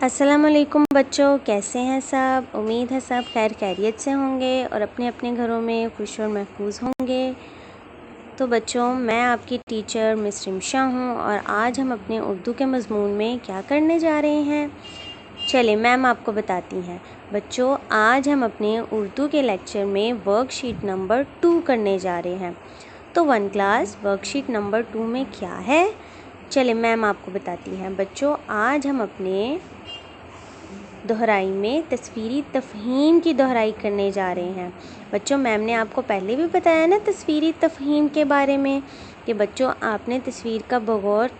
अस्सलामुअलैकुम बच्चों, कैसे हैं सब। उम्मीद है सब खैर खैरियत से होंगे और अपने अपने घरों में खुश और महफूज होंगे। तो बच्चों, मैं आपकी टीचर मिस रिमशा हूँ और आज हम अपने उर्दू के मज़मून में क्या करने जा रहे हैं, चले मैम आपको बताती हैं। बच्चों, आज हम अपने उर्दू के लेक्चर में वर्कशीट नंबर 2 करने जा रहे हैं। तो 1 क्लास वर्कशीट नंबर 2 में क्या है, चले मैम आपको बताती हैं। बच्चों, आज हम अपने दोहराई में तस्वीरी तफ़हीम की दोहराई करने जा रहे हैं। बच्चों, मैम ने आपको पहले भी बताया ना तस्वीरी तफ़हीम के बारे में कि बच्चों आपने तस्वीर का बगौर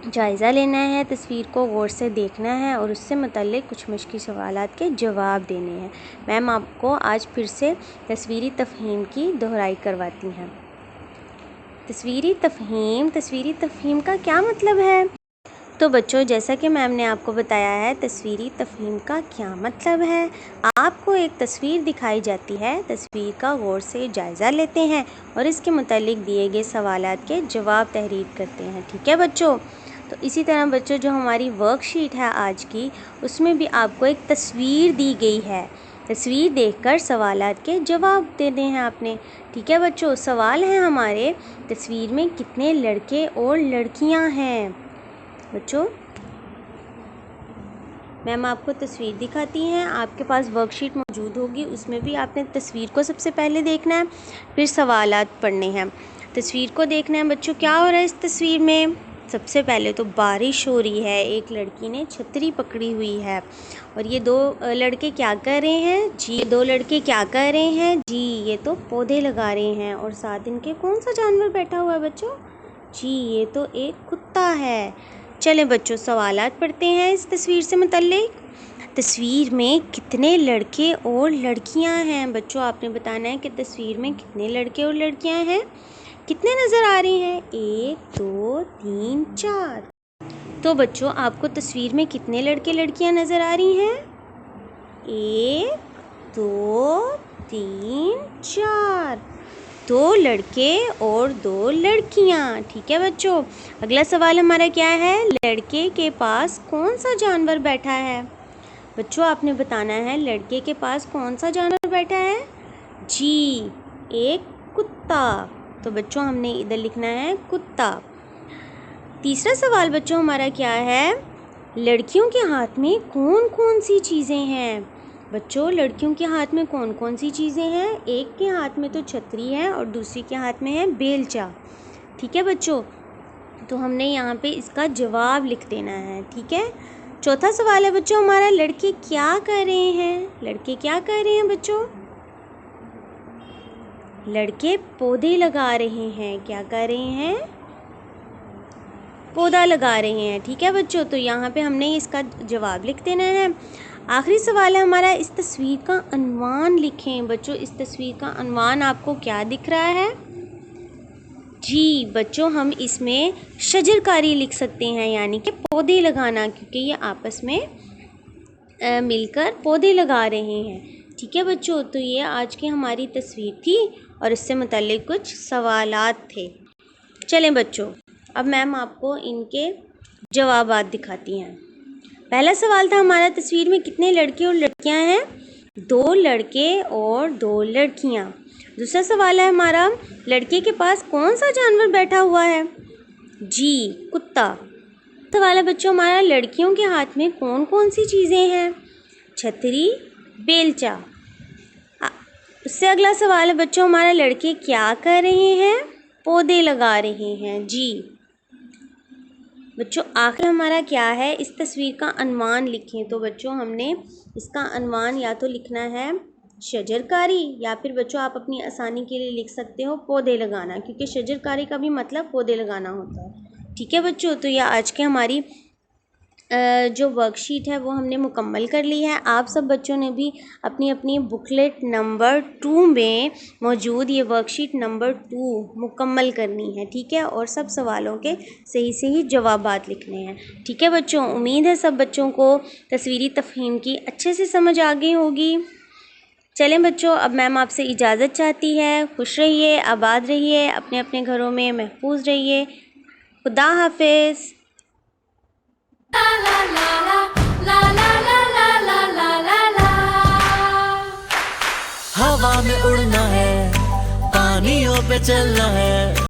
जायज़ा लेना है, तस्वीर को गौर से देखना है और उससे मुतल्लिक़ कुछ मुश्किल सवालात के जवाब देने हैं। मैम आपको आज फिर से तस्वीरी तफ़हीम की दोहराई करवाती हैं। तस्वीरी तफ़हीम का क्या मतलब है? तो बच्चों, जैसा कि मैम ने आपको बताया है, तस्वीरी तफ़हीम का क्या मतलब है। आपको एक तस्वीर दिखाई जाती है, तस्वीर का गौर से जायज़ा लेते हैं और इसके मुतालिक दिए गए सवालात के जवाब तहरीर करते हैं। ठीक है बच्चों। तो इसी तरह बच्चों, जो हमारी वर्कशीट है आज की, उसमें भी आपको एक तस्वीर दी गई है। तस्वीर देखकर सवालात के जवाब देने हैं आपने। ठीक है बच्चों। सवाल है हमारे, तस्वीर में कितने लड़के और लड़कियां हैं। बच्चों, मैम आपको तस्वीर दिखाती हैं, आपके पास वर्कशीट मौजूद होगी, उसमें भी आपने तस्वीर को सबसे पहले देखना है, फिर सवालात पढ़ने हैं। तस्वीर को देखना है बच्चों, क्या हो रहा है इस तस्वीर में। सबसे पहले तो बारिश हो रही है, एक लड़की ने छतरी पकड़ी हुई है और ये दो लड़के क्या कर रहे हैं जी, ये दो लड़के क्या कर रहे हैं जी, ये तो पौधे लगा रहे हैं। और साथ इनके कौन सा जानवर बैठा हुआ है बच्चों जी, ये तो एक कुत्ता है। चलें बच्चों, सवालात पढ़ते हैं इस तस्वीर से मुतल्लिक। तस्वीर में कितने लड़के और लड़कियां हैं। बच्चों, आपने बताना है कि तस्वीर में कितने लड़के और लड़कियां हैं। कितने नज़र आ रहे हैं, 1 2 3 4। तो बच्चों, आपको तस्वीर में कितने लड़के लड़कियां नज़र आ रही हैं, 1 2 3 4। 2 लड़के और 2 लड़कियां। ठीक है बच्चों। अगला सवाल हमारा क्या है, लड़के के पास कौन सा जानवर बैठा है। बच्चों, आपने बताना है लड़के के पास कौन सा जानवर बैठा है जी, एक कुत्ता। तो बच्चों, हमने इधर लिखना है कुत्ता। तीसरा सवाल बच्चों हमारा क्या है, लड़कियों के हाथ में कौन कौन सी चीज़ें हैं। बच्चों, लड़कियों के हाथ में कौन कौन सी चीज़ें हैं। एक के हाथ में तो छतरी है और दूसरी के हाथ में है बेलचा। ठीक है बच्चों। तो हमने यहाँ पे इसका जवाब लिख देना है। ठीक है। चौथा सवाल है बच्चों हमारा, लड़के क्या कर रहे हैं। लड़के क्या कर रहे हैं बच्चों, लड़के पौधे लगा रहे हैं। क्या कर रहे हैं, पौधा लगा रहे हैं। ठीक है बच्चों। तो यहाँ पे हमने इसका जवाब लिख देना है। आखिरी सवाल है हमारा, इस तस्वीर का अनवान लिखें। बच्चों, इस तस्वीर का अनवान आपको क्या दिख रहा है जी। बच्चों, हम इसमें शजरकारी लिख सकते हैं, यानी कि पौधे लगाना, क्योंकि ये आपस में मिलकर पौधे लगा रहे हैं। ठीक है बच्चों। तो ये आज की हमारी तस्वीर थी और इससे मुताल्लिक़ कुछ सवालात थे। चलें बच्चों, अब मैम आपको इनके जवाबात दिखाती हैं। पहला सवाल था हमारा, तस्वीर में कितने लड़के और लड़कियां हैं। 2 लड़के और 2 लड़कियां। दूसरा सवाल है हमारा, लड़के के पास कौन सा जानवर बैठा हुआ है जी, कुत्ता। सवाल है बच्चों हमारा, लड़कियों के हाथ में कौन कौन सी चीज़ें हैं, छतरी, बेलचा। उससे अगला सवाल है बच्चों हमारा, लड़के क्या कर रहे हैं, पौधे लगा रहे हैं जी। बच्चों, आखिर हमारा क्या है, इस तस्वीर का अनवान लिखें। तो बच्चों, हमने इसका अनवान या तो लिखना है शजरकारी, या फिर बच्चों आप अपनी आसानी के लिए लिख सकते हो पौधे लगाना, क्योंकि शजरकारी का भी मतलब पौधे लगाना होता है। ठीक है बच्चों। तो यह आज की हमारी जो वर्कशीट है वो हमने मुकम्मल कर ली है। आप सब बच्चों ने भी अपनी अपनी बुकलेट नंबर 2 में मौजूद ये वर्कशीट नंबर 2 मुकम्मल करनी है। ठीक है। और सब सवालों के सही सही जवाबात लिखने हैं। ठीक है बच्चों। उम्मीद है सब बच्चों को तस्वीरी तफ़हीम की अच्छे से समझ आ गई होगी। चलें बच्चों, अब मैम आपसे इजाज़त चाहती है। खुश रहिए, आबाद रहिए, अपने अपने घरों में महफूज रहिए। खुदा हाफिज़। La la la la la हवा में उड़ना है, पानियों पे चलना है।